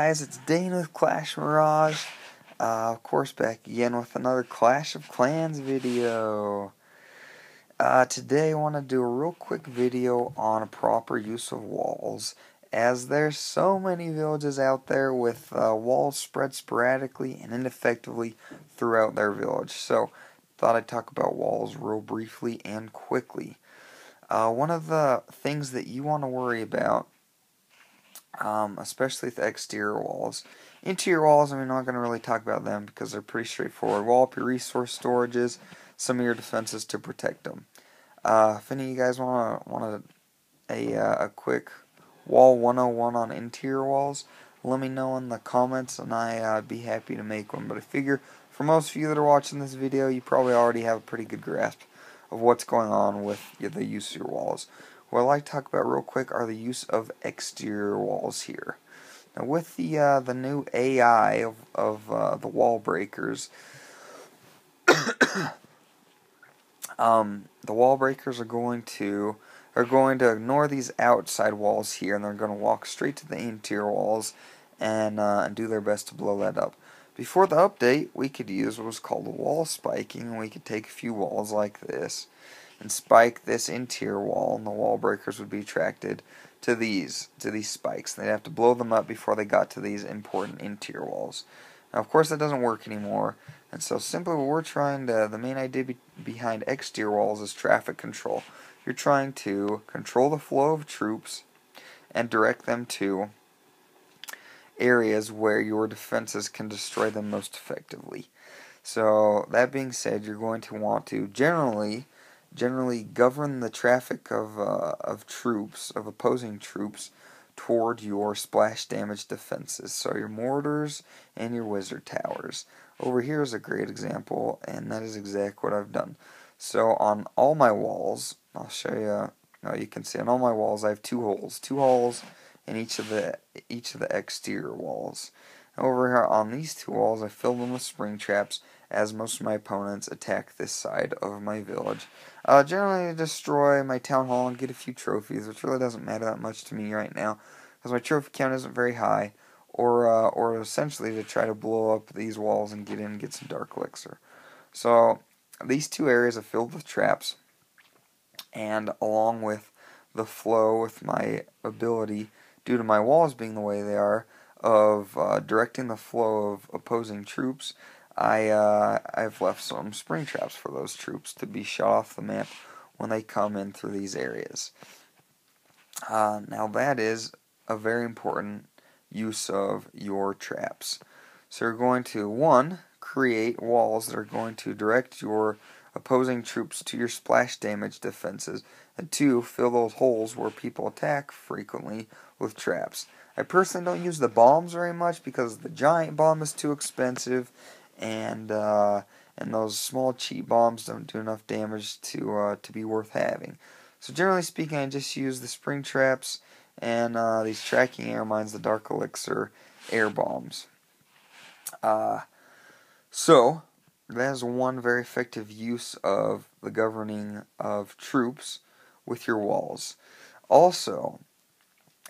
guys, it's Dane with Clash Mirage. Of course, back again with another Clash of Clans video. Today I want to do a real quick video on a proper use of walls, as there's so many villages out there with walls spread sporadically and ineffectively throughout their village. So, thought I'd talk about walls real briefly and quickly. One of the things that you want to worry about, especially with the exterior walls. Interior walls, I'm not going to really talk about them because they're pretty straightforward. Wall up your resource storages, some of your defenses to protect them. If any of you guys want a quick wall 101 on interior walls, let me know in the comments and I'd be happy to make one. But I figure for most of you that are watching this video, you probably already have a pretty good grasp of what's going on with the use of your walls. What I'd like to talk about real quick are the use of exterior walls here. Now, with the new AI of the wall breakers, the wall breakers are going to ignore these outside walls here, and they're going to walk straight to the interior walls and do their best to blow that up. Before the update, we could use what was called wall spiking, and we could take a few walls like this and spike this interior wall, and the wall breakers would be attracted to these spikes. They'd have to blow them up before they got to these important interior walls. Now, of course, that doesn't work anymore, and so simply what we're trying to, the main idea behind exterior walls is traffic control. You're trying to control the flow of troops and direct them to areas where your defenses can destroy them most effectively. So, that being said, you're going to want to generally govern the traffic of troops, of opposing troops, toward your splash damage defenses. So your mortars and your wizard towers. Over here is a great example, and that is exactly what I've done. So on all my walls, I'll show you. Now you can see on all my walls I have two holes in each of the exterior walls. Over here on these two walls, I filled them with spring traps, as most of my opponents attack this side of my village. Generally, to destroy my town hall and get a few trophies, which really doesn't matter that much to me right now, because my trophy count isn't very high, or essentially to try to blow up these walls and get in and get some dark elixir. So, these two areas are filled with traps, and along with the flow, with my ability, due to my walls being the way they are, of directing the flow of opposing troops, I've left some spring traps for those troops to be shot off the map when they come in through these areas. Now that is a very important use of your traps. So you're going to, 1, create walls that are going to direct your opposing troops to your splash damage defenses, and 2, fill those holes where people attack frequently with traps. I personally don't use the bombs very much because the giant bomb is too expensive, and those small cheap bombs don't do enough damage to be worth having. So generally speaking, I just use the spring traps and these tracking air mines, the dark elixir air bombs. So that is one very effective use of the governing of troops with your walls. Also,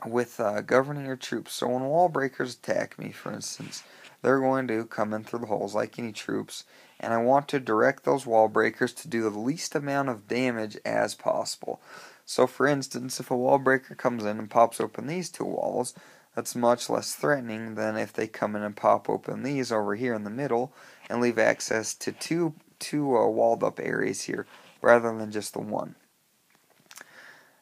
with governing your troops. So when wall breakers attack me, for instance, they're going to come in through the holes like any troops, and I want to direct those wall breakers to do the least amount of damage as possible. So for instance, if a wall breaker comes in and pops open these two walls, that's much less threatening than if they come in and pop open these over here in the middle and leave access to two walled up areas here rather than just the one.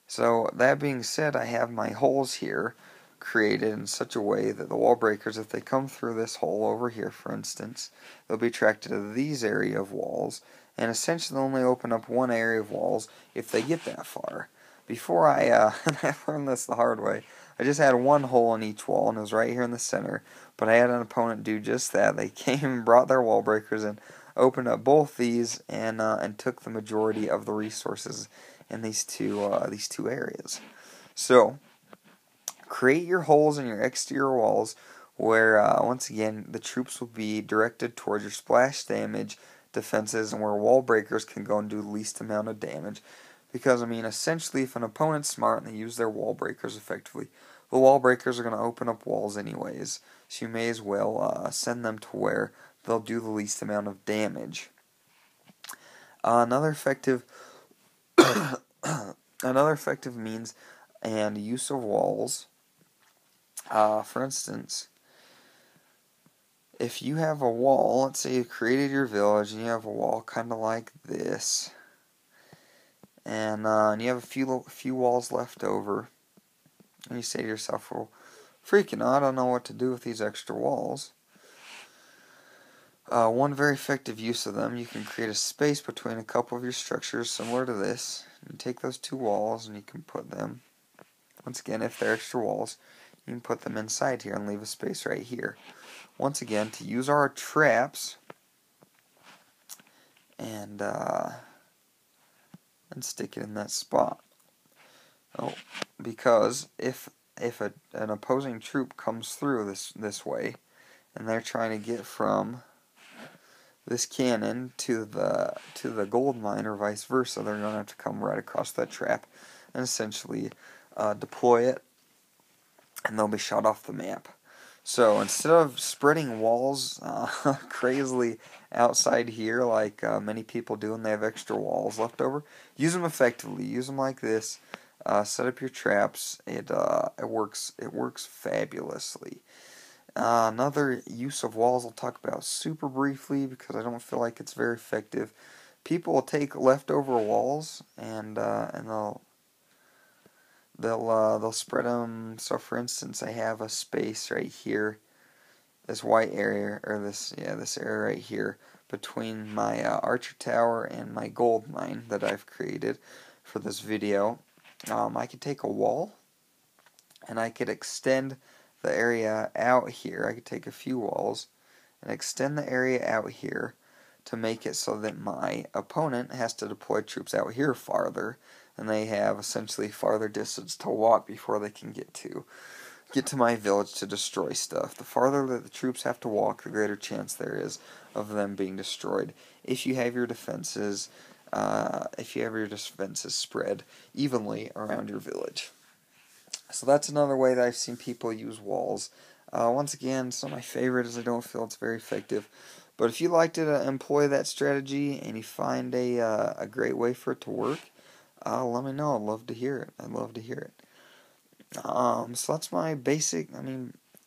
So, that being said, I have my holes here created in such a way that the wall breakers, if they come through this hole over here, for instance, they'll be attracted to these area of walls, and essentially only open up one area of walls if they get that far. Before I learned this the hard way, I just had one hole in each wall, and it was right here in the center, but I had an opponent do just that. They came and brought their wall breakers in, opened up both these, and took the majority of the resources in these two areas. So, create your holes in your exterior walls where, once again, the troops will be directed towards your splash damage defenses and where wall breakers can go and do the least amount of damage. Because, I mean, essentially, if an opponent's smart and they use their wall breakers effectively, the wall breakers are going to open up walls anyways, so you may as well send them to where they'll do the least amount of damage. Another effective means and use of walls, for instance, if you have a wall, let's say you created your village and you have a wall kind of like this, and you have a few walls left over, and you say to yourself, well, freaking I don't know what to do with these extra walls. One very effective use of them, you can create a space between a couple of your structures similar to this. You take those two walls and you can put them, once again, if they're extra walls, you can put them inside here and leave a space right here. Once again, to use our traps and stick it in that spot. Oh, because if an opposing troop comes through this way, and they're trying to get from this cannon to the gold mine or vice versa, they're going to have to come right across that trap and essentially deploy it, and they'll be shot off the map. So instead of spreading walls crazily outside here like many people do when they have extra walls left over, use them effectively. Use them like this. Set up your traps. It works fabulously. Another use of walls I'll talk about super briefly because I don't feel like it's very effective. People will take leftover walls and they'll spread them. So for instance, I have a space right here, this white area, or this area right here between my archer tower and my gold mine that I've created for this video. I could take a wall and I could extend the area out here. I could take a few walls and extend the area out here to make it so that my opponent has to deploy troops out here farther, and they have essentially farther distance to walk before they can get to my village to destroy stuff. The farther that the troops have to walk, the greater chance there is of them being destroyed. If you have your defenses spread evenly around your village. So that's another way that I've seen people use walls. Once again, it's not my favorite as I don't feel it's very effective. But if you like to employ that strategy and you find a great way for it to work, let me know. I'd love to hear it. So that's my basic,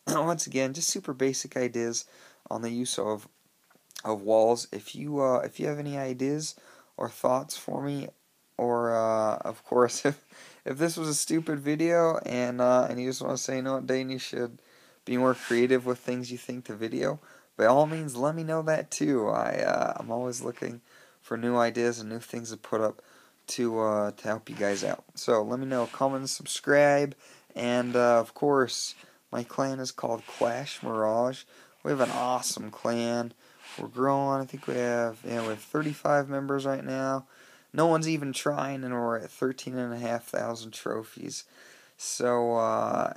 once again, just super basic ideas on the use of walls. If you have any ideas or thoughts for me, or of course if this was a stupid video and you just want to say, you know what, Dane, you should be more creative with things you think to video, by all means let me know that too. I'm always looking for new ideas and new things to put up to help you guys out. So let me know, comment, subscribe, and of course my clan is called Clash Mirage. We have an awesome clan. We're growing. I think we have 35 members right now. No one's even trying, and we're at 13,500 trophies. So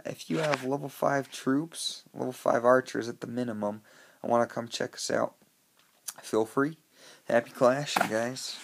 if you have level 5 troops, level 5 archers at the minimum, and want to come check us out, feel free. Happy clashing, guys.